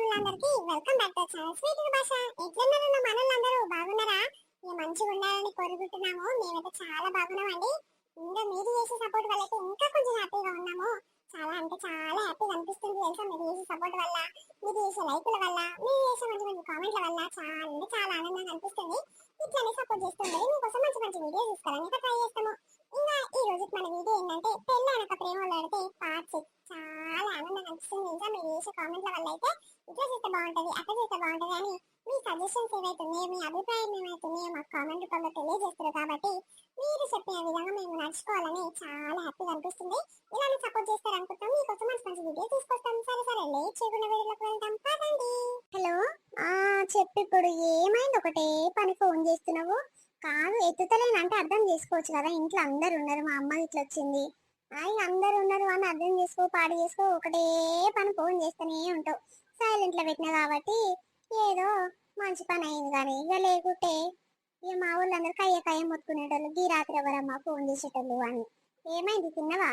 వాళ్ళందరికీ welcome back to channel sweet భాష. ఎట్లున్నారు నా మనలందరూ బాగున్నారా? మేము మంచిగా ఉండాలని కోరుకుంటున్నాము. మేమైతే చాలా బాగున్నామండి. ఇంకా మీరు చేసే సపోర్ట్ వల్ల అయితే ఇంకా కొంచెం హ్యాపీగా ఉన్నాము. చాలా అంటే చాలా హ్యాపీగా అనిపిస్తుంది తెలుసా. మీరు చేసే సపోర్ట్ వల్ల, మీరు చేసే లైకుల వల్ల, మీరు చేసే మంచి మంచి కామెంట్ల వల్ల చాలా అంటే చాలా ఆనందంగా అనిపిస్తుంది. ఇట్లానే సపోర్ట్ చేస్తుండే మీకోసం మంచి మంచి వీడియోస్ తీసుకోవాలని ఇంకా ట్రై చేస్తాము. ఇంకా ఈ రోజు మన వీడియో ఏంటంటే పెళ్ళి అనక ప్రేమ అడితే పార్ట్ 6. చాలా ఆనందంగా అనిపిస్తుంది ఇంకా మీరు చేసే కామెంట్ల వల్ల అయితే ఇట్లా చేస్తే బాగుంటది అట్లా చేస్తే బాగుంటది అని మీ సజెషన్స్ ఏవైతున్నాయో మీ అభిప్రాయం ఏమైతున్నాయో మాకు కామెంట్ రూపంలో తెలియజేస్తారు. కాబట్టి మీరు చెప్పిన విధంగా మేము నడుచుకోవాలని చాలా హ్యాపీగా అనిపిస్తుంది. ఇలానే సపోర్ట్ చేస్తారు అనుకుంటాం. మీకోసం మంచి మంచి వీడియో తీసుకొస్తాం. సరే సరే లేట్ చేయకుండా వీడియోలోకి వెళ్దాం పదండి. హలో, చెప్పు ఇప్పుడు ఏమైంది? ఒకటే పని ఫోన్ చేస్తున్నావు. కాదు ఎత్తుతలేనంటే అర్థం చేసుకోవచ్చు కదా. ఇంట్లో అందరు ఉన్నారు, మా అమ్మ ఇట్లా వచ్చింది, అందరు ఉన్నారు అని అర్థం చేసుకో, పాడు చేసుకో. ఒకటే పని ఫోన్ చేస్తూనే ఉంటావు. సైలెంట్ లో పెట్టినా కాబట్టి ఏదో మంచి పని అయింది. కానీ ఇక లేకుంటే ఇక మా ఊళ్ళందరూ కయ్య మొత్తుకునేటోళ్ళు. ఈ రాత్రి ఎవరమ్మా ఫోన్ చేసేటోళ్ళు అని. ఏమైంది, తిన్నవా?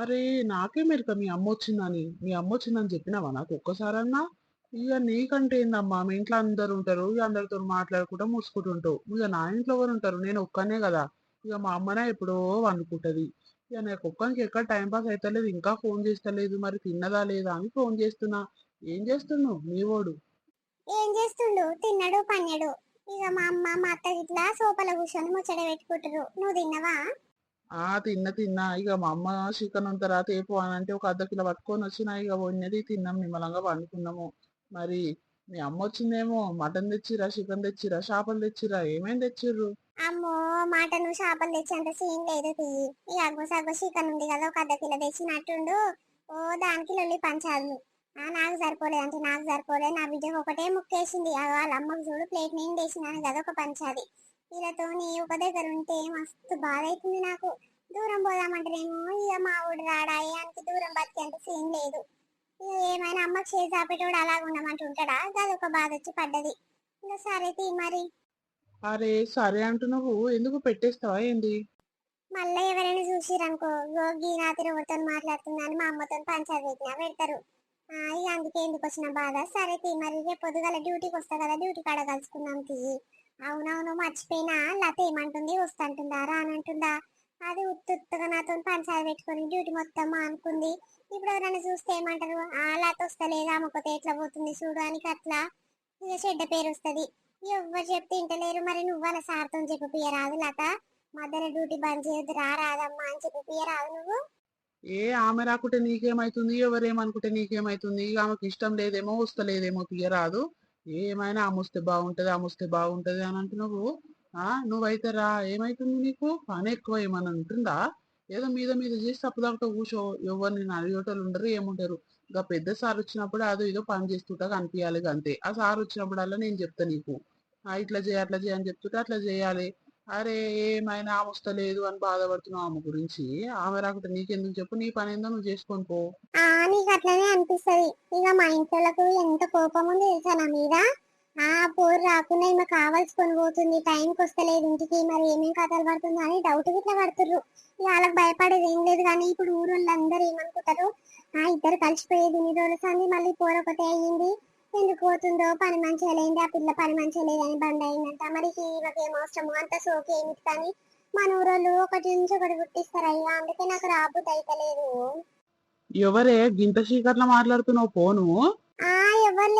అరే నాకే మెరక మీ అమ్మ వచ్చిందని చెప్పినావా నాకు ఒక్కసారన్నా? ఇక నీకంటే ఏందమ్మా, మీ ఇంట్లో అందరు ఉంటారు, ఇక అందరితో మాట్లాడుకుంటూ మూసుకుంటుంటావు. ఇక నా ఇంట్లో ఎవరు ఉంటారు? నేను ఒక్కనే కదా. ఇక మా అమ్మనే ఎప్పుడో వండుకుంటది. ఇక నాకు ఒక్కనికి ఎక్కడ టైం పాస్ అవుతలేదు. ఇంకా ఫోన్ చేస్తలేదు. మరి తిన్నదా లేదా అని ఫోన్ చేస్తున్నా. ఏం చేస్తున్నావు మీ ఓడు? ఏం చేస్తుండు? తిన్నాడు పన్నాడు. ఇక మా అమ్మ మా అత్త ఇట్లా సోఫాలో కూర్చొని ముచ్చట పెట్టుకుంటారు. నువ్వు తిన్నవా? తిన్నా. ఇక మా అమ్మ చికెన్ ఉంటరా తేపు అని అంటే ఒక అర్ధ కిలో పట్టుకొని వచ్చినా. ఇక వండినది తిన్నాం, నిమ్మలంగా వండుకున్నాము. మరి మీ అమ్మ వచ్చిందేమో మటన్ తెచ్చిరా, చికెన్ తెచ్చిరా, చేపలు తెచ్చిరా, ఏమేం తెచ్చిర్రు? అమ్మో, మటన్ చేపలు తెచ్చేంత సీన్ లేదు. తీయి ఇక అగ్గో చికెన్ ఉంది కదా, ఒక అర్ధ కిలో తెచ్చినట్టుండు. ఓ దానికి లొల్లి పంచాలు. నాకు సరిపోలేదు అంటే నాకు సరిపోలేదు. నా బిడ్డకు ఒకటే ముక్కేసింది. వాళ్ళ అమ్మకు చూడు ప్లేట్ నేను వేసినాను కదా ఒక పంచాది. వీళ్ళతోని ఒక దగ్గర ఉంటే మస్తు బాధ అవుతుంది నాకు. దూరం పోదామంటేనేమో ఇక మా ఊడు రాడాయి ఆయనకి దూరం బతికేంత సీన్ లేదు. ఇక ఏమైనా అమ్మకి చేసి ఆపేటోడు అలాగ ఉండమంటూ ఉంటాడా? అదొక బాధ వచ్చి పడ్డది. ఇంకా సరే తీ మరి. అరే సరే అంటున్నావు, ఎందుకు పెట్టేస్తావా ఏంది? మళ్ళీ ఎవరైనా చూసిరనుకో, గీ రాత్రి ఎవరితో మాట్లాడుతుందని మా అమ్మతో పంచాయతీ పెట్టినా పెడతారు. ఇక అందుకే ఎందుకు వచ్చిన బాధ. సరే తీ మరి. రేపు పొద్దుగాల డ్యూటీకి వస్తా కదా, డ్యూటీ కాడ కలుసుకుందాం తీ. అవునవును మర్చిపోయినా. లత ఏమంటుంది, వస్తుంటుందా రానంటుందా? అది ఉత్తుగా నాతో పంచాయతీ పెట్టుకొని డ్యూటీ మొత్తం అనుకుంది. ఇప్పుడు ఎవరైనా చూస్తే ఏమంటారు? లత వస్తలేదు, ఆమెకొతే ఎట్లా పోతుంది చూడడానికి అట్లా ఇక చెడ్డ పేరు వస్తుంది. ఎవరు చెప్తే ఇంటలేరు. మరి నువ్వు అలా సార్తో చెప్పియరాదు లత, మధ్యలో డ్యూటీ బంద్ చేయొద్దు రాదమ్మా అని చెప్పియరాదు నువ్వు? ఆమె రాకుంటే నీకేమైతుంది, ఎవరేమనుకుంటే నీకేమైతుంది? ఇక ఆమెకి ఇష్టం లేదేమో, వస్తలేదేమో, తీయరాదు. ఏమైనా ఆమె వస్తే బాగుంటది అని అంటున్నావు. నువ్వైతే రా, ఏమైతుంది నీకు? పని ఎక్కువ ఏమని ఉంటుందా? ఏదో మీద మీద చేసి తప్పుదాకా కూర్చో. ఎవరు నేను అడిగేటోళ్ళు ఉండరు, ఏముంటారు. ఇంకా పెద్ద సార్ వచ్చినప్పుడు అదో ఏదో పని చేస్తుంటా కనిపించాలి అంతే. ఆ సార్ వచ్చినప్పుడల్లా నేను చెప్తా నీకు, ఇట్లా చేయ అట్లా చేయ అని చెప్తుంటే అట్లా చేయాలి. అరే ఏమైనా ఆమె వస్తలేదు అని బాధపడుతున్నావు ఆమె గురించి. ఆమె రాకుంటే నీకెందుకు చెప్పు, నీ పని ఏందో నువ్వు చేసుకొని పో. నీకు అట్లనే అనిపిస్తది. ఇక మా ఇంట్లోకి ఎంత కోపం ఉంది తెలుసా నా మీద. పోరు రాకుండా ఈమె కావాల్సుకొని పోతుంది, టైంకి వస్తలేదు ఇంటికి, మరి ఏమేం కథలు పడుతుందో అని డౌట్ ఇట్లా పడుతుర్రు. ఇక వాళ్ళకి భయపడేది ఏం లేదు. కానీ ఇప్పుడు ఊరోళ్ళందరూ ఏమనుకుంటారు, ఇద్దరు కలిసిపోయేది ఇన్ని రోజులు సంది, మళ్ళీ పోరు ఒకటే అయ్యింది, ఎందుకు పోతుందో, పని మంచిగా లేని ఆ పిల్ల పని మంచిగా లేదని బంద్ అయిందంట. మరి ఈమెకి ఏం అవసరము అంత సోకి ఏమిటి? కానీ మన ఊరోళ్ళు ఒకటి నుంచి ఒకటి పుట్టిస్తారు. అయ్యా అందుకే నాకు రాబుద్ది అయితలేదు. ఎవరే గింత చీకట్లో మాట్లాడుతున్నావు ఫోను? ఎవరు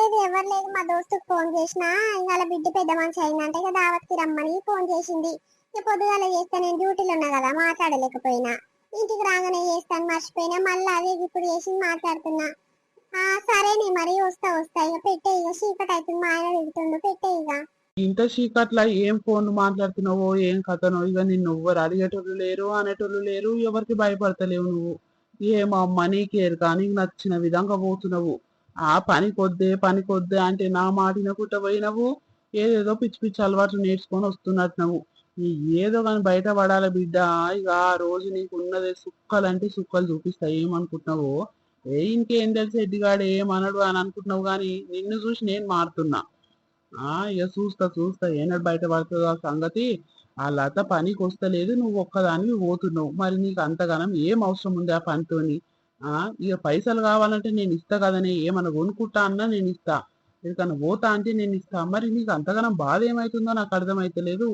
లేదు మా దోస్తుకు ఫోన్ చేసినా, ఇవాళ బిడ్డ పెద్ద మనిషి అయిందంటే ఇక దావత్కి రమ్మని ఫోన్ చేసింది. ఇక పొద్దుగాల చేస్తే నేను డ్యూటీలో ఉన్నా కదా, మాట్లాడలేకపోయినా. ఇంటికి రాగానే చేస్తాను మర్చిపోయినా, మళ్ళీ అదే ఇప్పుడు చేసి మాట్లాడుతున్నా. సరేనే మరి, వస్తా ఇక పెట్టే. ఇక చీకటి అవుతుంది, మా ఆయన వెళ్తుండు, పెట్టే ఇక. ఇంత చీకట్ల ఏం ఫోన్ మాట్లాడుతున్నావో ఏం కథనో. ఇక నిన్ను ఎవ్వరు అడిగేటోళ్ళు లేరు, అనేటోళ్ళు లేరు, ఎవరికి భయపడతలేవు నువ్వు. ఏమో మనీ కేర్ కానీ నచ్చిన విధంగా పోతున్నావు. పనికొద్దే అంటే నా మాటినకుంట పోయినవు. ఏదేదో పిచ్చి పిచ్చి అలవాట్లు నేర్చుకొని వస్తున్నట్టున్నావు. ఏదో కానీ బయట పడాలి బిడ్డ. ఇక ఆ రోజు నీకు ఉన్నదే సుక్కలంటే సుక్కలు చూపిస్తా. ఏమనుకుంటున్నావు? ఇంకేం తెలిసి ఎడ్డిగాడు ఏమనడు అని అనుకుంటున్నావు. కానీ నిన్ను చూసి నేను మారుతున్నా. ఇక చూస్తా ఏనాడు బయట పడుతుందో ఆ సంగతి. ఆ లత పనికి వస్తలేదు, నువ్వు ఒక్కదానివి పోతున్నావు. మరి నీకు అంతగానం ఏం అవసరం ఉంది ఆ పనితోని? ఇక పైసలు కావాలంటే నేను ఇస్తా కదనే, ఏమన్నా కొనుక్కుంటా అన్నా నేను ఇస్తా. ఎక్కడికన్నా పోతా అంటే నేను ఇస్తా. మరి నీకు అంతగానం బాధ ఏమైతుందో నాకు అర్థమైతలేదు.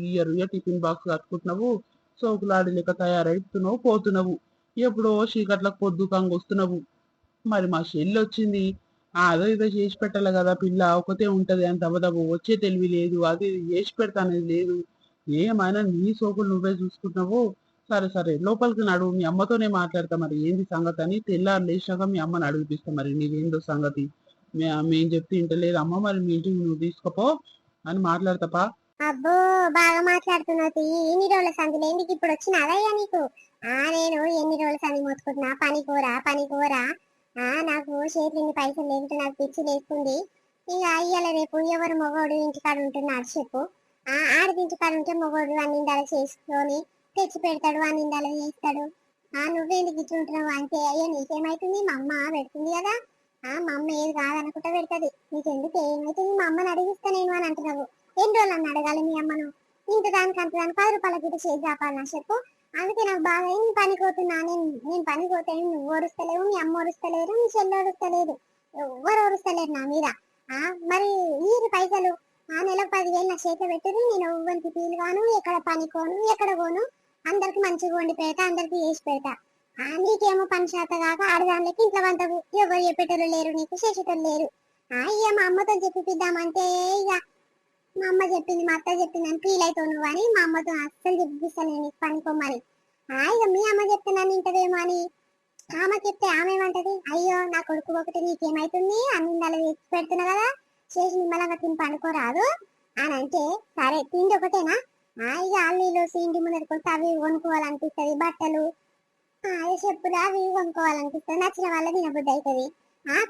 ఇయ్య టిఫిన్ బాక్స్ కట్టుకుంటున్నావు, సోకులాడి లెక్క తయారైతున్నావు, పోతున్నావు. ఎప్పుడో చీకట్లకు పొద్దుకంగా వస్తున్నావు. మరి మా చెల్లి వచ్చింది, అదో ఇదో చేసి పెట్టాలి కదా. పిల్ల ఒకతే ఉంటది అంత అవ్వదవ్వు, వచ్చే తెలివి లేదు, అది చేసి పెడతానేది లేదు. ఏమైనా నీ సోకులు నువ్వే చూసుకుంటున్నావు. సరే సరే లోపలికి నడువు, మీ అమ్మతోనే మాట్లాడతా. మరి ఏంది సంగతి అని తెల్లారు లేచాక మీ అమ్మని అడిగిపిస్తా. మరి నీవేందో సంగతి మేం చెప్తే ఇంటలేదు అమ్మ, మరి మీ ఇంటికి నువ్వు తీసుకుపో అని మాట్లాడతాపా. అబ్బో బాగా మాట్లాడుతున్నావు. ఎన్ని రోజుల సంది ఎందుకు ఇప్పుడు వచ్చిన అదయ్యా నీకు? నేను ఎన్ని రోజుల సంది మొత్తుకుంటున్నా, పని కూర. నాకు చేతిని పైసలు లేకుంటే నాకు పిచ్చి లేస్తుంది. ఇక అయ్యాల రేపు ఎవరు మొగోడు ఇంటికాడ ఉంటున్నాడు చెప్పు. ఆడది ఇంటికాడ ఉంటే మొగోడు అన్నిందాలు చేసుకొని తెచ్చి పెడతాడు, అన్నిందాలు చేస్తాడు. నువ్వేందుకు ఇట్లుంటున్నావు అంటే, అయ్యో నీకేమైతుంది, మా అమ్మ పెడుతుంది కదా. మా అమ్మ ఏది కాదనుకుంటా పెడుతుంది, నీకెందుకు ఏమైతుంది, మా అమ్మని అడిగిస్తా నేను అని అంటున్నావు. ఎన్ని రోజులు అన్న అడగాలి మీ అమ్మను? ఇంత దానికి అంత దానికి 10 రూపాయల గిట్ట చేసి చాపాలన్నా చెప్పు. అందుకే నాకు బాగా నేను పనిపోతున్నా. నేను పనిపోతే నువ్వు ఓరుస్తలేవు, మీ అమ్మ ఓరుస్తలేరు, మీ చెల్లి ఓరుస్తలేదు, ఎవ్వరు ఓరుస్తలేరు నా మీద. మరి మీరు పైసలు నెలకు 10,000 నా చేతిలో పెట్టుది, నేను ఎవ్వరికి పీలు కాను, ఎక్కడ పనికోను, ఎక్కడ పోను, అందరికి మంచిగా వండి పెడతా, అందరికి చేసి పెడతా. నీకేమో పని శాత కాక ఆడదానికి ఇంట్లో వంటకు ఎవరు చెప్పేటోళ్ళు లేరు, నీకు చేసేటోళ్ళు లేరు. ఇక మా అమ్మతో చెప్పిద్దామంటే ఇక మా అమ్మ చెప్పింది, మా అత్త చెప్పింది అని ఫీల్ అవుతావు నువ్వు అని మా అమ్మతో అస్సలు చెప్పిస్తాను నీకు పనికోమని. ఇక మీ అమ్మ చెప్తే నన్ను ఇంటదేమో అని ఆమె చెప్తే ఆమె ఏమంటది, అయ్యో నా కొడుకు ఒకటి నీకేమైతుంది, అన్నిందాలు తెచ్చి పెడుతున్నా కదా, చేసి నిమ్మలంగా తిని పనుకోరాదు అని అంటే, సరే తిండి ఒకటేనా, ఇక అల్లీలు ఇంటి ముందరికి వస్తే అవి కొనుక్కోవాలనిపిస్తుంది, బట్టలు చెప్పులు అవి కొనుక్కోవాలనిపిస్తుంది, నచ్చిన వాళ్ళ తినబుద్ధి అవుతుంది.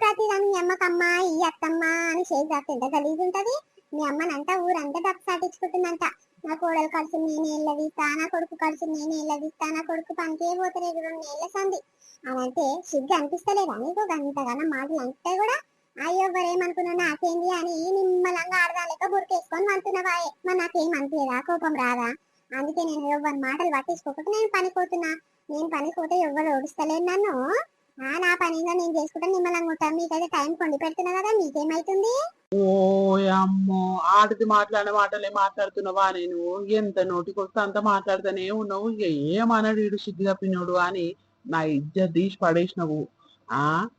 ప్రతిదాన్ని మీ అమ్మకమ్మ ఈ అత్తమ్మ అని చేసి ఎంత గలీజ్ ఉంటది. మీ అమ్మనంతా ఊరంతా డబ్బు సాటించుకుంటుందంట. నా కోడలు ఖర్చు నేనే ఇళ్ళదిస్తా, నా కొడుకు ఖర్చు నేనే ఇళ్ళదిస్తా, నా కొడుకు పనికే పోతలేదు 2 నెలల సంది అని అంటే సిగ్గు అనిపిస్తలేదా నీకు? గంతగానో మాటలు అంటే కూడా అయ్యో ఎవరేమనుకున్నా నాకేంది అని నిమ్మలంగా ఆడదాలేక బురికేసుకొని అంటున్నావాయే. మరి నాకేం అనిపించదా, కోపం రాదా? అందుకే నేను ఎవరి మాటలు పట్టించుకోకుండా నేను పనిపోతున్నా. నేను పనిపోతే ఎవరు ఓడిస్తలేను నన్ను. నా పనిగా నేను చేసుకుంటా, నిమ్మలంగా ఉంటాను. మీకైతే టైం కొండి పెడుతున్నా కదా, మీకేమైతుంది? ఓ అమ్మో, ఆడది మాట్లాడిన మాటలే మాట్లాడుతున్నావా? నేను ఎంత నోటికొస్తే అంత మాట్లాడుతానే ఉన్నావు. ఇక ఏమన్నాడు వీడు సిగ్గు తప్పినోడు అని నా ఇజ్జత్ తీసి పడేసినవు.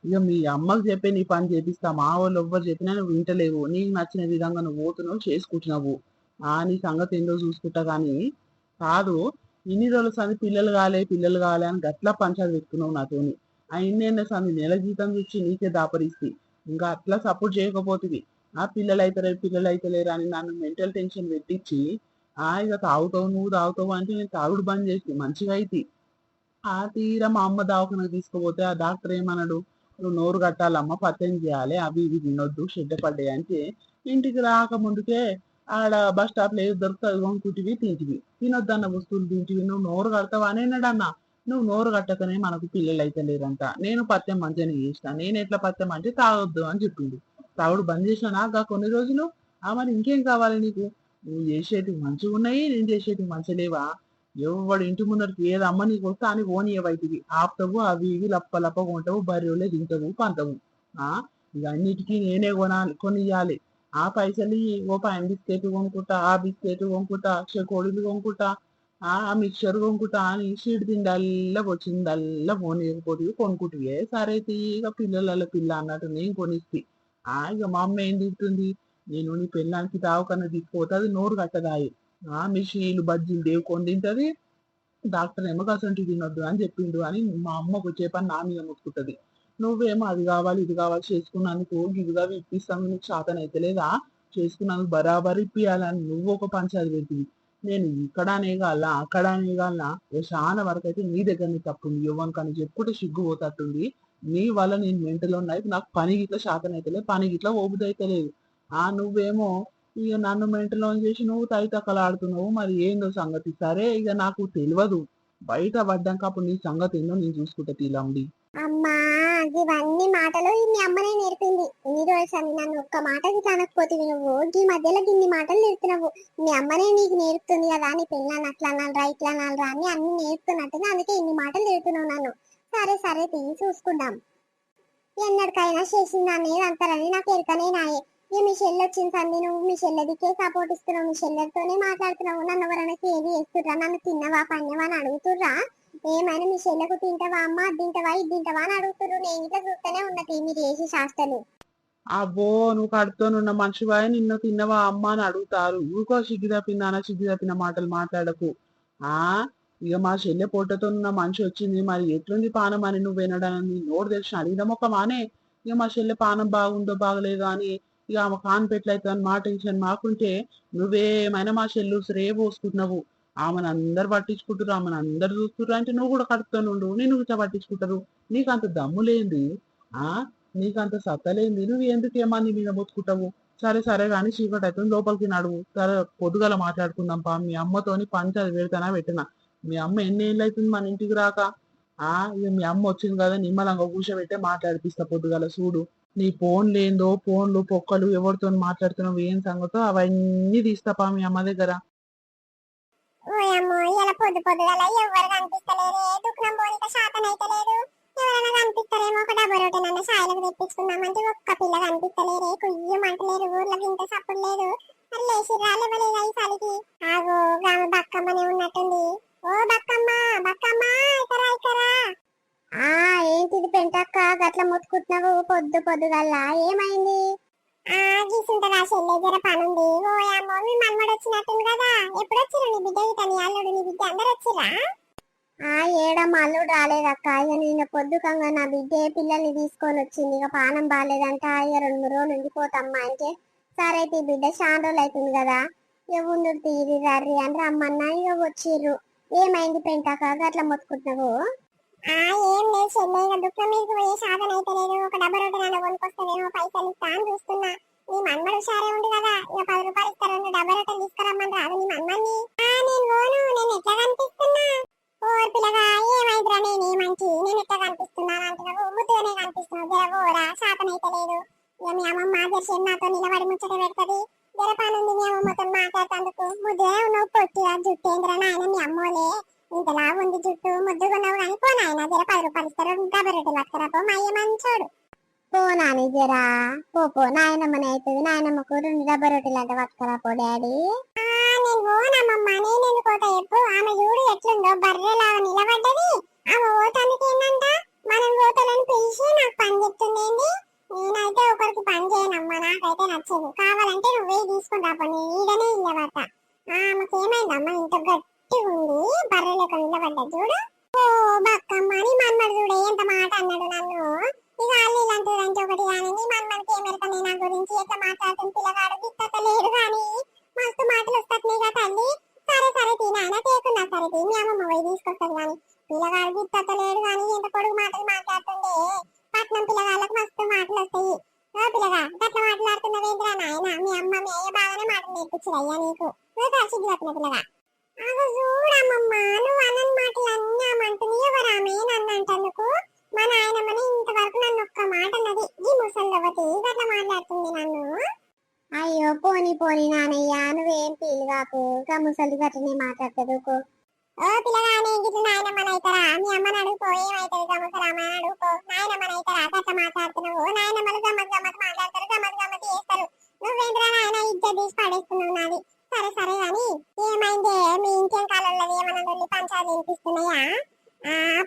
ఇక మీ అమ్మకి చెప్పే నీ పని చేపిస్తా. మా వాళ్ళు ఎవ్వరు చెప్పినా నువ్వు వింటలేవు, నీకు నచ్చిన విధంగా నువ్వు పోతున్నావు, చేసుకుంటున్నావు. నీ సంగతి ఏందో చూసుకుంటా కానీ కాదు. ఇన్ని రోజుల సంది పిల్లలు కాలే అని గట్లా పంచాలు పెట్టుకున్నావు నాతోని. ఇన్నేళ్ళ సంది నెల జీతం తెచ్చి నీకే దాపరిస్తే ఇంకా అట్లా సపోర్ట్ చేయకపోతుంది. పిల్లలు అయితలేరు అని నన్ను మెంటల్ టెన్షన్ పెట్టించి ఇక తాగుతావు, నువ్వు తాగుతావు అంటే నేను తాగుడు బంద్ చేసి మంచిగా అయితే తీరా మా అమ్మ దవాఖానకు తీసుకుపోతే ఆ డాక్టర్ ఏమన్నాడు, నువ్వు నోరు కట్టాలమ్మ, పత్యం చేయాలి, అవి ఇవి తినొద్దు, షెడ్డ పడ్డాయి అంటే ఇంటికి రాక ముందుకే ఆడ బస్ స్టాప్ లో ఏది దొరుకుతుంది కొనుక్కుంటివి, తింటివి, తినొద్దన్న వస్తువులు తింటివి, నువ్వు నోరు కడతావా అని అన్నాడన్న. నువ్వు నోరు కట్టకనే మనకు పిల్లలు అయితే లేరంట. నేను పత్యం మంచిగానే చేసిన, నేను ఎట్లా పత్యం అంటే తాగొద్దు అని చెప్పిండు. తాగుడు బంద్ చేసినా కొన్ని రోజులు. మరి ఇంకేం కావాలి నీకు? నువ్వు చేసేటివి మంచిగా ఉన్నాయి, నేను చేసేటివి మంచిగా లేవా? ఎవడు ఇంటి ముందరికి ఏది అమ్మ నీకు వస్తా అని ఓనియవైతివి ఆపుతావు, అవి ఇవి లప్ప లప్ప కొంటావు, బర్రెలే తింటావు, పంటవు. ఇక అన్నిటికీ నేనే కొనియాలి. పైసలు ఓ పైన బిస్కెట్ కొనుక్కుంటా, ఆ బిస్కెట్ కొనుక్కుంటా, కోడిలు కొనుక్కుంటా, ఆ మిక్చర్ కొనుక్కుంటా అని సీడ్ తిండల్లా వచ్చిందల్లా పోనీయకపోతే కొనుక్కుంటువే. సరే ఇక పిల్ల అన్నట్టు నేను కొనిస్తే ఇక మా అమ్మ ఏం తింటుంది, నేను నీ పిల్లానికి తావుకన్నా తీసుకుపోతే అది నోరు కట్టదాయి. మిషన్లు బజ్జీలు దేవుకొని తింటది, డాక్టర్ ఏమో అసంటి తినొద్దు అని చెప్పిండు అని మా అమ్మకు వచ్చే పని నా మీద ముట్టుకుంటది. నువ్వేమో అది కావాలి ఇది కావాలి చేసుకున్నందుకు గివిగా ఇప్పిస్తాను, నీకు శాతం అయితే లేదా, చేసుకున్నందుకు బరాబర్ ఇప్పియాలని నువ్వు ఒక పంచాయతీ పెట్టింది. నేను ఇక్కడనే కాల అక్కడనే కాల చాలా వరకు అయితే నీ దగ్గరనే తప్పుంది. ఇవ్వను చెప్పుకుంటే సిగ్గు పోతట్టుంది. నీ వల్ల నేను మెంటలో ఉన్నాయి, నాకు పని గిట్ల శాతం అయితే లేదు, పని గిట్ల ఓపిక అయితే లేదు. నువ్వేమో ఇక నన్ను మెంటలో చేసి నువ్వు తైతక్కలాడుతున్నావు. మరి ఏందో సంగతి? సరే ఇక నాకు తెలియదు, బయట పడ్డాక అప్పుడు నీ సంగతి ఏందో నేను చూసుకుంటా తీలండి. అమ్మా ఇవన్నీ మాటలు మీ అమ్మనే నేర్పింది. ఈ రోజు అని నన్ను ఒక్క మాటకి తనకపోతుంది, నువ్వు ఈ మధ్యలో గిన్ని మాటలు నేర్పుతున్నావు. మీ అమ్మనే నీకు నేర్పుతుంది కదా, నీ పిల్లని అట్లా అనాలరా ఇట్లా అనాలరా అని అన్ని నేర్పుతున్నట్టుగా, అందుకే ఇన్ని మాటలు నేర్పుతున్నావు నన్ను. సరే సరే తీసి చూసుకుందాం. ఎన్నటికైనా చేసిందని అంటారని నాకు ఎరకనే నాయే. ఇక మీ చెల్లి వచ్చింది సంది, నువ్వు మీ చెల్లెదికే సపోర్ట్ ఇస్తున్నావు, మీ చెల్లెలతోనే మాట్లాడుతున్నావు. నన్ను ఎవరైనా ఏది చేస్తుర్రా, నన్ను తిన్నవా పన్నవా అని అడుగుతుర్రా? ఏమైనా మీ చెల్లెకు తింటావా అమ్మ, అది తింటావా ఇది తింటావా అని అడుగుతుర్రు. నేను ఇట్లా చూస్తూనే ఉన్నది మీరు చేసి శాస్త్రాలు. అబ్బో నువ్వు కడుతోనున్న మనిషివాయి నిన్ను తిన్నవా అమ్మ అని అడుగుతారు. ఊకో సిగ్గు తప్పిందానా సిగ్గు తప్పిన మాటలు మాట్లాడకు. ఆ ఇక మా చెల్లె పొట్టతో ఉన్న మనిషి వచ్చింది, మరి ఎట్లుంది పానం అని నువ్వు వినడానికి నోరు తెలిసిన అడిగిన మొక్క మానే. ఇక మా చెల్లె పానం బాగుందో బాగలేదో అని ఇక ఆమె కాన్ పెట్లయితే మా టెన్షన్ మాకుంటే నువ్వేమైనా మా చెల్లు శ్రే పోసుకుంటున్నావు. ఆమెను అందరు పట్టించుకుంటారు, ఆమెను అందరు చూస్తున్నారు అంటే నువ్వు కూడా కడుపుతో నుండు నేను ఇట్లా పట్టించుకుంటారు. నీకు అంత దమ్ము లేంది, ఆ నీకంత సత్తలేంది, నువ్వు ఎందుకు ఏమని మీద మొత్తుకుంటావు? సరే సరే కానీ చీకటి అవుతుంది లోపలికి నడువు. సరే పొద్దుగాల మాట్లాడుకుందాం పా. మీ అమ్మతోని పంచాయతీ పెడతానా పెట్టినా. మీ అమ్మ ఎన్ని ఏళ్ళు అవుతుంది మన ఇంటికి రాక? ఇక మీ అమ్మ వచ్చింది కదా నిమ్మలంగా కూర్చోబెట్టే మాట్లాడిపిస్తా పొద్దుగాల చూడు. నీ ఫోన్ లేందో ఫోన్లు పొక్కలు ఎవరితో మాట్లాడుతున్నావు ఏం సంగతో అవన్నీ తీస్తాపా మీ అమ్మ దగ్గర. ఓయమ్మో ఇలా పొద్దు పొద్దుగల ఎవరు కనిపిస్తలేరే, దుఃఖం పోలిక శాతం అయితే లేదు. ఎవరైనా కనిపిస్తారేమో, ఒక డబ్బా రొట్టె నన్ను సాయిలకు తెప్పించుకుందామంటే ఒక్క పిల్ల కనిపిస్తలేరే, కుయ్యమంటలేరు, ఊర్లోకి ఇంత సప్పుడు లేదు. మరి లేచి రాలేవలేదా ఈ చలికి? ఆగో గామె బక్కమ్మనే ఉన్నట్టుంది. ఓ బక్కమ్మ బక్కమ్మ ఇకరా ఇకరా. ఆ ఏంటిది పెంటక్క గట్ల ముత్తుకుంటున్నావు పొద్దు పొద్దుగల్లా, ఏమైంది? గీసుంటదా చెల్లె జర పనుంది. ఓయమ్మో మీ మన్మడు వచ్చినట్టుంది కదా, ఎప్పుడు వచ్చిరు నీ బిడ్డ గిట్ట, నీ అల్లుడు నీ బిడ్డ అందరు వచ్చిరా? ఏడమ్మ అల్లుడు రాలేదక్క. ఇక నేను పొద్దుకంగా నా బిడ్డ పిల్లల్ని తీసుకొని వచ్చింది, ఇక పానం బాగాలేదంట, ఇక 2-3 రోజులు ఉండిపోతమ్మా అంటే సరే అయితే ఈ బిడ్డ చాలా రోజులు అవుతుంది కదా, ఇక ఉండు తీరి రర్రి అని రమ్మన్నా ఇక వచ్చిర్రు. ఏమైంది పెంటాక అట్లా మొత్తుకుంటున్నావు? ఏం లేదు చెల్లె, ఇక దుఃఖం మీకు పోయే సాధన అయితే లేదు. ఒక డబ్బా రొట్టె నన్ను కొనుక్కొస్తావేమో పైసలు ఇస్తా అని చూస్తున్నా. నీ మన్మడు హుషారే ఉంది కదా, ఇక 10 రూపాయలు ఇస్తా, 2 డబ్బా రొట్టెలు తీసుకురమ్మని రాదు నీ మన్మని. నేను పోను, నేను ఎట్లా కనిపిస్తున్నా? ఓర్ పిల్లగా ఏమైందిరా, నేనేమంచి నేను ఎట్లా కనిపిస్తున్నాను అంటున్నావు? ముద్దుగానే కనిపిస్తున్నావు, జర ఓరా శాతం అయితే లేదు. ఇక మీ అమ్మమ్మ జర్సేపు నాతో నిలబడి ముచ్చట పెడుతుంది, జర పనుంది మీ అమ్మమ్మతో మాట్లాడుతందుకు. ముద్దుగా ఉన్నావు పొట్టిగా, జుట్టు ఏంద్రా నాయన మీ అమ్మోలే ఇంతలా ఉంది జుట్టు, ముద్దుగా ఉన్నావు కానీ పో నాయన, జర 10 రూపాయలు ఇస్తారు, డబ్బా రొట్టెలు పట్టుకురా పో, మా అయ్య మంచోడు. పో నాని జరా పో నాయనమ్మని అవుతుంది, నాయనమ్మకు 2 డబ్బా రొట్టెలు అంటే పట్టుకురా పో డాడీ. నేను పోనమ్మమ్మ, నేను ఎందుకు పోతా చెప్పు? ఆమె చూడు ఎట్లుందో బర్రెలాగా నిలబడ్డది. ఆమె పోతానికి ఏంటంట, మనం పోతాలని పిలిచి నాకు పని చెప్తుందేంటి? నేనైతే ఒకరికి పని చేయనమ్మా, నాకైతే నచ్చదు. కావాలంటే నువ్వే తీసుకుంటా పని, ఈడనే ఇల్లబట్ట. ఆమెకి ఏమైందమ్మా ఇంత గట్టిగా ఉంది, బర్రెలకు నిలబడ్డా చూడు. ఓ బక్కమ్మ నీ మన్మడు చూడే ఎంత మాట అన్నాడు నన్ను. ఇక అల్లు ఇలాంటిదంటే ఒకటి కానీ నీ మన్మడికి ఏమెరకనే నా గురించి, ఎట్లా మాట్లాడుతుంది పిల్లగాడు గిట్టత లేడు కానీ మస్తు మాటలు వస్తున్నాయిగా తల్లి. సరే సరే తీ నాయన తేకున్నా సరే తీ, మీ అమ్మమ్మ పోయి తీసుకొస్తుంది కానీ పిల్లగాడు గిట్టత లేడు కానీ ఎంత పొడుగు మాటలు మాట్లాడుతుండే. పట్నం పిల్లగాళ్ళకు మస్తు మాటలు వస్తాయి. ఓ పిల్లగా గట్ల మాట్లాడుతున్నవేంద్రా నాయన, మీ అమ్మ మీ అయ్య బాగానే మాటలు నేర్పించరయ్యా నీకు. సిగ్గు తప్పిన పిల్లగా. అగో చూడమ్మమ్మ, నువ్వు అన్నని మాటలు అన్నీ ఆమంటుంది, ఎవరామే నన్ను అంటందుకు? మా నాయనమ్మని ఇంతవరకు నన్ను ఒక్క మాట అన్నది, ఈ ముసలిదవ్వతి గట్ల మాట్లాడుతుంది నన్ను. అయ్యో పోనీ పోనీ నానయ్య, నువ్వేం ఫీల్ కాకు, ఇంకా ముసలి గట్లనే మాట్లాడుతుంది. ఓ పిల్లగానే గిట్ల నాయనమ్మనైతారా, మీ అమ్మని అడుగుకో ఏమైతుంది, గమ్మసరామని అడుగుకో. నాయనమ్మనైతారా గట్ల మాట్లాడుతున్నావు? నాయనమ్మలు గమ్మత్ గమ్మత్ మాట్లాడతారు, గమ్మత్ గమ్మత్ చేస్తారు. నువ్వేంద్రా నాయన ఇజ్జత్ తీసి పడేస్తున్నావు నాది. సరే సరే గాని ఏమైందే, మీ ఇంకేం కాలంలో ఏమన్నా వెళ్ళి పంచాయతీ వినిపిస్తున్నాయా?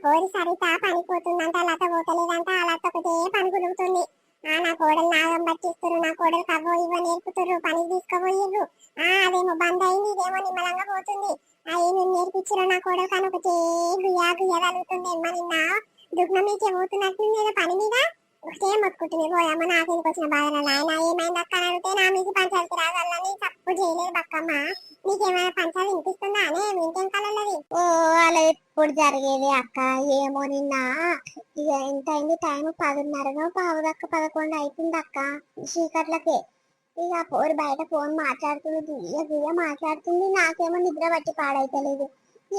పోరి సరిత పనిపోతుందంట, లత పోతలేదంట, ఆ లత ఒకటే పని కుదురుతుంది. నా కోడలు నాగం పట్టిస్తారు, నా కోడలు కవ్వో ఇవ్వ నేర్పుతారు, పనికి తీసుకుపోయిర్రు. అదేమో బంద్ అయింది, ఇదేమో నిమ్మలంగా పోతుంది. ఏమి నేర్పించారో నా కోడలు కానీ ఒకటే గుయ్యా గుయ్య కలుగుతుంది. ఏమో నిన్న దుగ్నం మీకే పోతున్నట్టుంది ఏదో పని మీద, ఒకటే మొత్తుకుంటుంది. పోయమ్మ నాకెందుకు వచ్చిన బాధ నాయన, ఏమైంది అక్క అని అడిగితే నా మీకు పంచాయతీ రాగలని తప్పు చేయలేదు బక్కమ్మ, నీకేమైనా పంచాయతీ వినిపిస్తుందా అనే ఇంకేం కాలన్నది. ఓ అలా ఎప్పుడు జరిగేది అక్క, ఏమో నిన్న ఇక ఎంత అయింది టైం, 10:30 పావుదక్క 11 అవుతుంది అక్క చీకట్లకే. ఇక పోరు బయట ఫోన్ మాట్లాడుతుంది, గుయ్య గుయ్య మాట్లాడుతుంది, నాకేమో నిద్ర బట్టి పాడైతలేదు.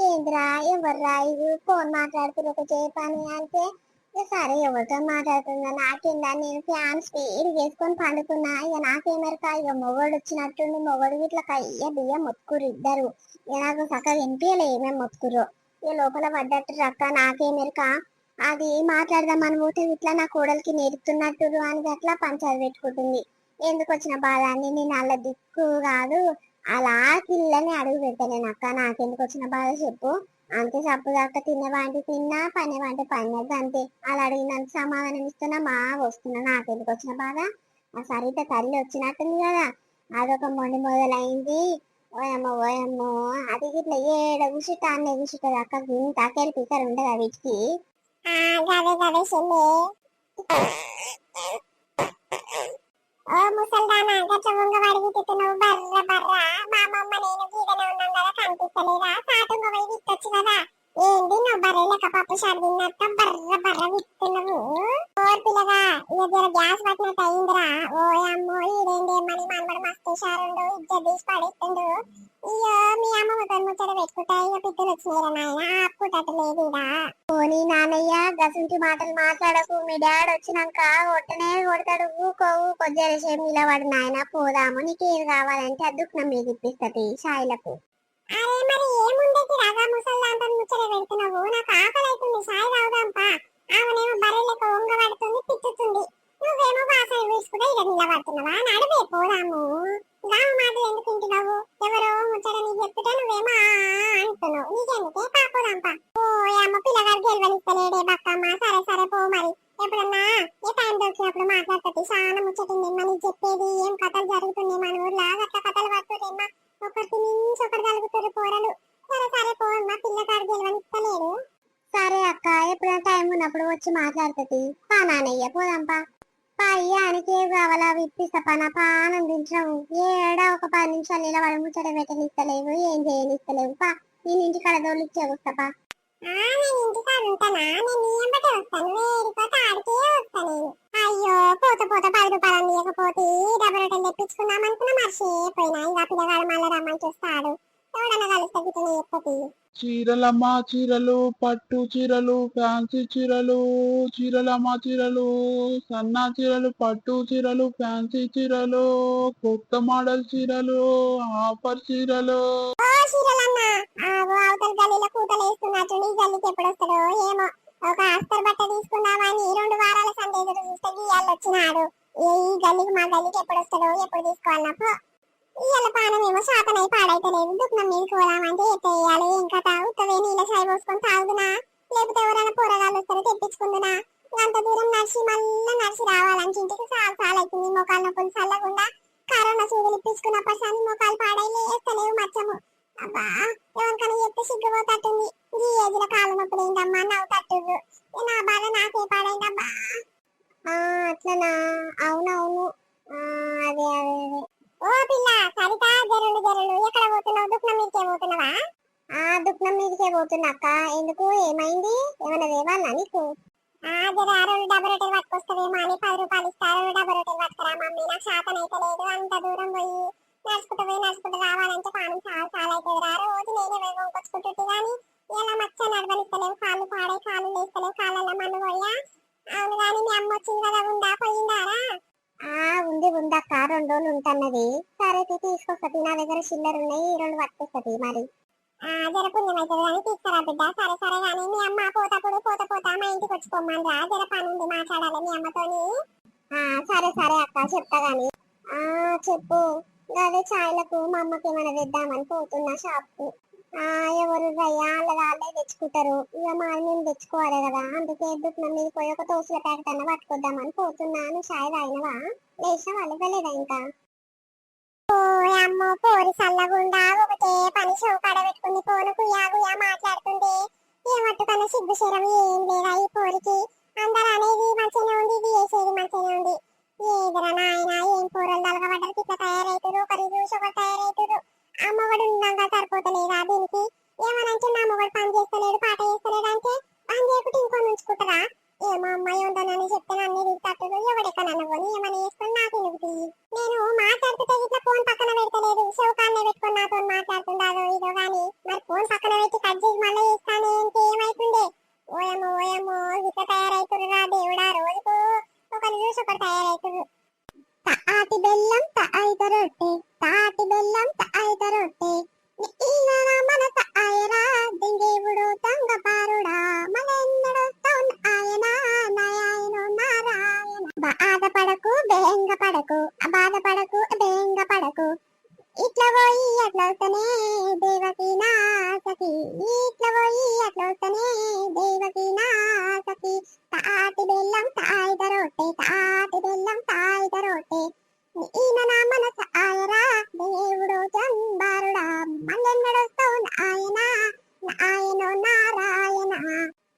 ఏంద్రా ఎవర్రా ఇది ఫోన్ మాట్లాడుతున్నారు ఒక చేపని అంటే, సరే ఎవరితో మాట్లాడుతుందా నాకేందా, నేను ఫ్యాన్ స్పీడ్ చేసుకొని పండుకున్నా. ఇక నాకేమెరక, ఇక మొగడు వచ్చినట్టుండి, మొగడు ఇట్లా కయ్య బియ్య మొత్తుకురు ఇద్దరు. ఇక నాకు చక్కగా వినిపించలే ఏమేమి మొత్తుకురు, ఇక లోపల పడ్డట్టు రక్క నాకేమెరక. అది మాట్లాడదామని పోతే ఇట్లా నా కోడలికి నేర్పుతున్నట్టు అని అట్లా పంచాయతీ పెట్టుకుంటుంది. ఎందుకు వచ్చిన బాధ అని నేను అలా దిక్కు కాదు, అలా పిల్లని అడుగు పెడతాను అక్క, నాకెందుకు వచ్చిన బాధ చెప్పు. అంతే, సప్పు దాకా తినేవాంటి తిన్నా, పనేవాంటి పనిది అంతే. అలా అడిగినంత సమాధానం ఇస్తున్నా మా వస్తున్నా, నాకెందుకు వచ్చిన బాధ. ఆ సరిత తల్లి వచ్చినట్టుంది కదా, అదొక మొండి మొదలైంది. ఓయమ్మో ఓయమ్మో, అది ఇట్లా ఏడ కూసుట అన్న కూసుంటది అక్క, ఇంత అకేలు పీకర్ ఉండదా వీటికి. గదే గదే చెల్లి. ఓ ముసల్దానా, గట్ల వంగ తిట్టున్నావు బర్ర బర్ర. మా అమ్మమ్మ నేను గీదనే ఉన్నాం కదా, కనిపిస్తలేదా? సాటుంగ పోయి విత్తొచ్చు కదా. ఏంది నువ్వు బర్రె లెక్క పప్పు షాడు తిన్నట్ట బర్ర బర్ర విత్తున్నావు? ఓర్ పిల్లగా, ఇక జర గ్యాస్ పట్టినట్టు అయిందిరా. ఓ అమ్మో, ఈడేందేమని మనబడి మస్తు షారుండు, ఇజ్జత్ తీసి పడేస్తుండు. అయ్యో, మీ అమ్మమ్మతో ముచ్చట పెట్టుకుంటా ఇక పిద్దలు వచ్చినాయిరా నాయన, ఆపుకుంటట్టు లేదు ఇడా. పోనీ నానయ్య, గసుంటి మాటలు మాట్లాడకు, మీ డాడీ వచ్చినాక కొట్టనే కొడతాడు. ఊకో ఊకో జరసేపు నిలబడి నాయన, పోదాము, నీకేది కావాలంటే ఆ దుఃఖం మీద ఇప్పిస్తది షాయిలకు. అరే మరి ఏముండేది రాగా ముసల్దాంతో ముచ్చట పెడుతున్నావు? నాకు ఆకలి అవుతుంది, షాయి తాగుదాంపా. ఆమెనేమో బర్రె లెక్క వంగబడుతుంది, పిచ్చుతుంది. నువ్వేమో వాసన వీసుకుంటే ఇక నిలబడుతున్నావా? నడివే పోదాము. గాము మాటలు ఎందుకు వింటున్నావు? ఎవరో ముచ్చట నీకు చెప్తుంటే నువ్వేమో అంటున్నావు. నీకెందుకే పాపోదాంపా. ఓ అమ్మ, పిల్లగాడు గెలవనిస్తలేడే బక్కమ్మ. సరే సరే పో మరి, ఎప్పుడన్నా ఏ టైం దొరికినప్పుడు మాట్లాడుతుంది. చాలా ముచ్చటుందేమ్మా నీకు చెప్పేది. ఏం కథలు జరుగుతున్నాయి మన ఊర్లో, అట్లా కథలు పడుతుందేమ్మా. ఒకరికి మించి ఒకటి కలుగుతారు పోరలు. సరే సరే పోమ్మా, పిల్లగాడు గెలవనిస్తలేడు. సరే అక్క, ఎప్పుడైనా టైం ఉన్నప్పుడు వచ్చి మాట్లాడుతుంది. పా నానయ్య, పోదాంపా. పయ్యానికి ఏం కావాలా విప్పిస్తా పనా, ఆనందించడం. ఏడా ఒక 10 నిమిషాలు నిలబడి ముచ్చట పెట్టనిస్తలేవు, ఏం చేయనిస్తలేవు. పా, నేను ఇంటికాడ దోలిచ్చే వస్తాపా. నేను ఇంటికాడ ఉంటానా? నేను నీ ఎంబటే వస్తాను, వేడిపోతే ఆడికే వస్తా నేను. అయ్యో, పోత పోత 10 రూపాయలు లేకపోతే డబ్బు రొట్టెలు తెప్పించుకుందాం అనుకున్నా, మర్చిపోయినా. ఇక పిల్లగాడు మళ్ళీ రమ్మని చూస్తాడు, ఎవడన్నా కలిస్తే గిట్లనే చెప్పతి. చీరలమ్మా చీరలు, పట్టు చీరలు, ఫ్యాన్సీ చీరలు, చీరలమ్మా చీరలు, సన్నా చీరలు, పట్టు చీరలు, ఫ్యాన్సీ చీరలు, కొత్త మోడల్ చీరలు, ఆఫర్ చీరలు. ఓ చీరలన్నా, అవతల గల్లీలో కూతలు వేస్తున్నట్టు ఈ గల్లీకి ఎప్పుడు వస్తాడో ఏమో. ఒక అస్తర్ బట్ట తీసుకుందామని 2 వారాల సండే ఎదురు చూస్తే గీయాలు వచ్చినాడు. ఈ గల్లీకి మా గల్లీకి ఎప్పుడు వస్తాడో, ఎప్పుడు తీసుకోవాలన్నప్పుడు ఇయ్యాల పానం ఏమో శాతనై పాడైతలేదు. దుఃఖం మీదకి పోదామంటే ఎట్ట వేయాలి, ఏం కథ? ఉత్తవే నీళ్ళ చాయ్ పోసుకొని తాగుదునా, లేకపోతే ఎవరైనా కూరగాయలు వస్తారు తెప్పించుకుందునా? అంత దూరం నడిచి మళ్ళా నడిచి రావాలంటే ఇంటికి చాలా అవుతుంది. మోకాలు నొప్పులు చల్లకుండా కరోనా సూదులు ఇప్పించుకున్నప్పటి సారి మోకాలు పాడై లేస్తలేవు మచ్చము. అబ్బా, ఎవరికైనా చెప్తే సిగ్గుపోతట్టుంది. ఈ ఏజ్ లో కాళ్ళ నొప్పులు ఏంటమ్మా నవ్వుతట్టు. నా బాధ నాకే పాడైందబ్బా. అట్లనా? అవునవును. అదే అదే అదే. ఓ పిల్ల సరిత, జరులు జరులు, ఎక్కడ పోతున్నావు? దుఃఖం మీదకే పోతున్నావా? దుఃఖం మీదకే పోతున్నా అక్క. ఎందుకు, ఏమైంది? ఏమైనా దేవాలా నీకు? జర 2 డబ్బు రొట్టెలు పట్టుకొస్తావేమో అని 10 రూపాయలు ఇస్తారు. 2 డబ్బు రొట్టెలు పట్టుకురా మమ్మీ, నాకు శాతం అయితే లేదు. అంత దూరం పోయి నడుచుకుంటూ రావాలంటే పానం చాలా చాలా అవుతుంది. రోజు నేనే కొనుక్కొచ్చుకుంటుంది కానీ ఇలా మచ్చ నడవనిస్తలేవు, కాళ్ళు పాడే, కాళ్ళు లేస్తలేవు, కాళ్ళల్లో మన్ను పోయా. అవును కానీ మీ అమ్మ వచ్చింది కదా, ఉందా పోయిందారా? ఉంది ఉందక్క, 2 రోజులు ఉంటన్నది. సరే తీసుకొస్తది, నా దగ్గర చిల్లర ఉన్నాయి, 2 పట్టుకొస్తది మరి. జర పుణ్యం అవుతుంది కానీ తీసుకురా బిడ్డ. సరే సరే కానీ మీ అమ్మ పోతప్పుడు పోతా మా ఇంటికి వచ్చి పొమ్మని రా, జర పని ఉంది, మాట్లాడాలి మీ అమ్మతోని. సరే సరే అక్క, చెప్తా గాని. చెప్పు. అదే చాయ్లకు మా అమ్మకి ఏమైనా తెద్దామని పోతున్నా షాప్ కు. ఎవరు రయ్యా, వాళ్ళే తెచ్చుకుంటారు, ఇక మా మేము తెచ్చుకోవాలి కదా. అందుకే దుఃఖం మీద పోయి ఒక తోసుల ప్యాకెట్ అన్న పట్టుకొద్దామని పోతున్నాను. చాయ్ తాగినవా? లేచిన వాళ్ళలేదా ఇంకా? అమ్మో, పోరి సల్లగుండా ఒకటే పని షోకాడ పెట్టుకుంది, పోను కుయా కుయా మాట్లాడుతుంది. ఏమట్టుకన్నా సిగ్గు శరం ఏం లేదా ఈ పోరికి? అందరూ అనేది మంచిగానే ఉంది, ఇది చేసేది మంచిగానే ఉంది. ఏదిరా నాయన, ఏం కూరలు తలగబడ్డరు, ఇట్లా తయారైతురు, ఒకరి చూసి ఒకరు తయారైతురు. అమ్మఒడు ఉన్నాక సరిపోతలేదా దీనికి? ఏమనంటే నా మొగడు పని చేస్తలేడు, పాట చేస్తలేడు అంటే పని చేయకుంటే ఇంకొని ఉంచుకుంటారా? ఏమో అమ్మాయి ఉండనని చెప్తే నన్ను తిట్టరు, ఎవడెక్కనన్న పోని ఏమని చేసుకొని నాకు ఎందుకు? నేను మాట్లాడుతుంటే ఇట్లా ఫోన్ పక్కన పెడతలేదు, చౌకాన్నే పెట్టుకొని నాతో మాట్లాడుతుండదో ఇదో గాని, మరి ఫోన్ పక్కన పెట్టి కట్ చేసి మళ్ళీ ఇస్తాను అంటే ఏమైతుండే? ఓయమ్మో ఓయమ్మో, ఇట్లా తయారైతురురా దేవుడా, రోజుకు ఒకరు చూసి ఒకరు తయారైతురు. తాటి బెల్లం తాయిత రొట్టె, తాటి బెల్లం తాయిత రొట్టె, మన తాయరా దింగేవుడు తంగపారుడా, మలెన్నడొస్తావు నా పడకు బాధపడకు బెంగ పడకు ఇట్లా పోయి అట్లా వస్తేనే దేవకి నా సఖి ఇట్లా పోయి అట్లా వస్తేనే దేవకి నా సఖి తాటి బెల్లం తాయిత రొట్టె తాటి బెల్లం తాయిత రొట్టె ఈయన నా మనస ఆయరా దేవుడు చంబారుడా మళ్ళెన్నడొస్తావు నాయన నాయనో నారాయణ.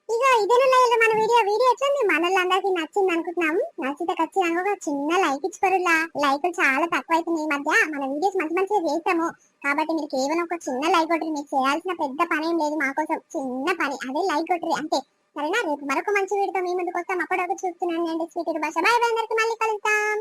ఇగో ఇదే మన వీడియో వచ్చింది మనోళ్ళందరికీ నచ్చింది అనుకుంటున్నాం. నచ్చితే ఖచ్చితంగా ఒక చిన్న లైక్ ఇచ్చుకోరులా. లైకులు చాలా తక్కువ అవుతున్నాయి ఈ మధ్య. మన వీడియోస్ మంచిగా చేస్తాము కాబట్టి మీరు కేవలం ఒక చిన్న లైక్ కొట్టరు. మీకు చేయాల్సిన పెద్ద పని ఏం లేదు, మా కోసం చిన్న పని, అదే లైక్ కొట్టరు అంతే. సరేనా? రేపు మరొక మంచి వీడియోతో మీ ముందుకు వస్తాం. అప్పటివరకు చూస్తున్నాను. స్వీటీ భాష. బాయ్ బాయ్, అందరికీ మళ్ళీ కలుద్దాం.